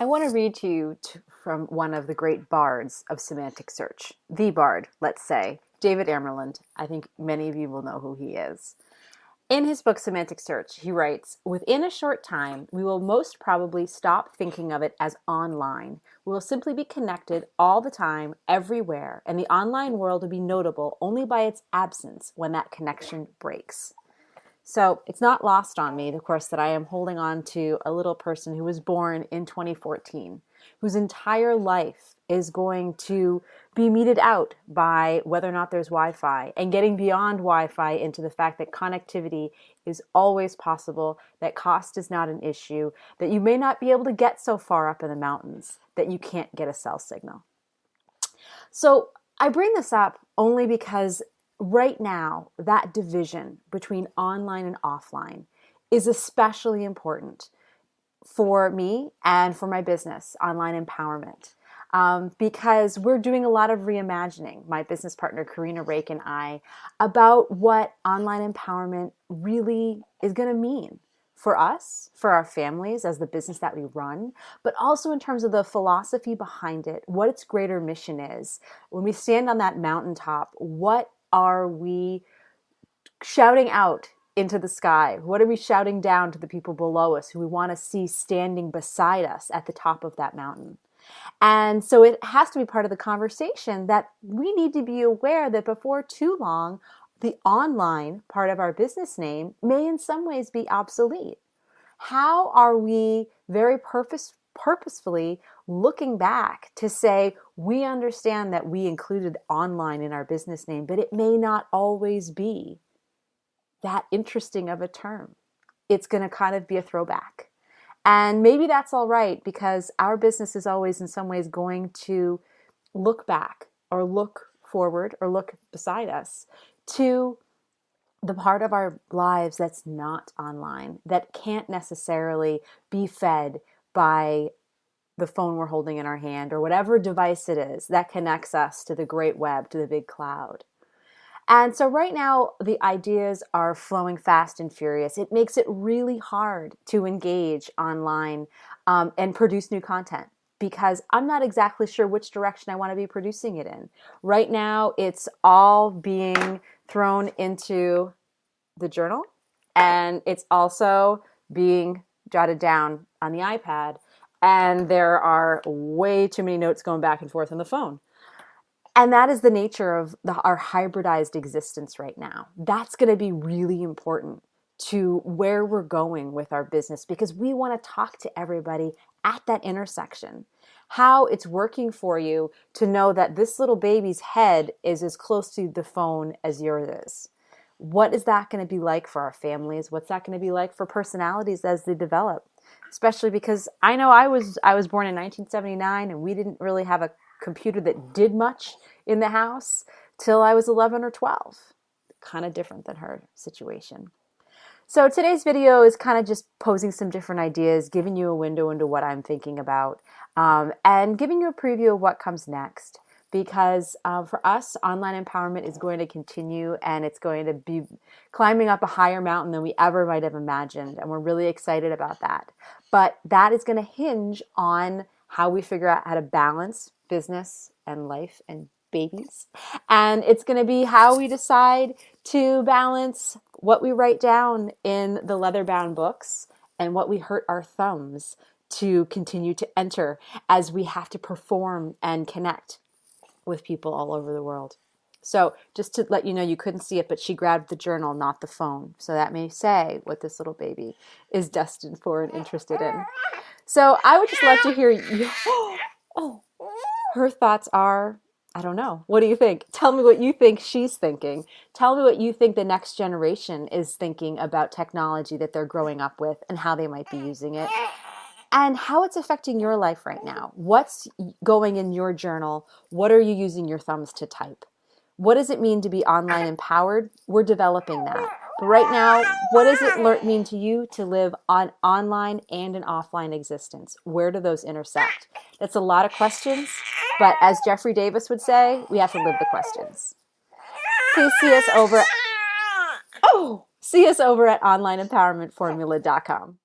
I want to read to you from one of the great bards of semantic search, the bard, let's say, David Amerland. I think many of you will know who he is. In his book, Semantic Search, he writes, "Within a short time, we will most probably stop thinking of it as online. We will simply be connected all the time, everywhere, and the online world will be notable only by its absence when that connection breaks." So it's not lost on me, of course, that I am holding on to a little person who was born in 2014, whose entire life is going to be meted out by whether or not there's Wi-Fi, and getting beyond Wi-Fi into the fact that connectivity is always possible, that cost is not an issue, that you may not be able to get so far up in the mountains that you can't get a cell signal. So I bring this up only because right now, that division between online and offline is especially important for me and for my business, Online Empowerment, because we're doing a lot of reimagining, my business partner, Karina Rake, and I, about what online empowerment really is going to mean for us, for our families as the business that we run, but also in terms of the philosophy behind it, what its greater mission is. When we stand on that mountaintop, what are we shouting out into the sky? What are we shouting down to the people below us who we want to see standing beside us at the top of that mountain? And so it has to be part of the conversation that we need to be aware that before too long, the online part of our business name may in some ways be obsolete. How are we very purposefully looking back to say, we understand that we included online in our business name, but it may not always be that interesting of a term. It's going to kind of be a throwback. And maybe that's all right, because our business is always in some ways going to look back or look forward or look beside us to the part of our lives that's not online, that can't necessarily be fed by the phone we're holding in our hand or whatever device it is that connects us to the great web, to the big cloud. And so right now, the ideas are flowing fast and furious. It makes it really hard to engage online and produce new content, because I'm not exactly sure which direction I want to be producing it in. Right now, it's all being thrown into the journal, and it's also being jotted down on the iPad, and there are way too many notes going back and forth on the phone. And that is the nature of our hybridized existence right now. That's going to be really important to where we're going with our business, because we want to talk to everybody at that intersection. How it's working for you to know that this little baby's head is as close to the phone as yours is. What is that going to be like for our families? What's that going to be like for personalities as they develop? Especially because I know I was born in 1979, and we didn't really have a computer that did much in the house till I was 11 or 12. Kind of different than her situation. So today's video is kind of just posing some different ideas, giving you a window into what I'm thinking about, and giving you a preview of what comes next. Because for us, online empowerment is going to continue, and it's going to be climbing up a higher mountain than we ever might have imagined. And we're really excited about that. But that is going to hinge on how we figure out how to balance business and life and babies. And it's going to be how we decide to balance what we write down in the leather-bound books and what we hurt our thumbs to continue to enter as we have to perform and connect with people all over the world. So just to let you know, you couldn't see it, but she grabbed the journal, not the phone. So that may say what this little baby is destined for and interested in. So I would just love to hear you. Oh, her thoughts are, I don't know. What do you think? Tell me what you think she's thinking. Tell me what you think the next generation is thinking about technology that they're growing up with and how they might be using it, and how it's affecting your life right now. What's going in your journal? What are you using your thumbs to type? What does it mean to be online empowered? We're developing that. But right now, what does it mean to you to live on online and an offline existence? Where do those intersect? That's a lot of questions, but as Jeffrey Davis would say, we have to live the questions. Please see us over at onlineempowermentformula.com.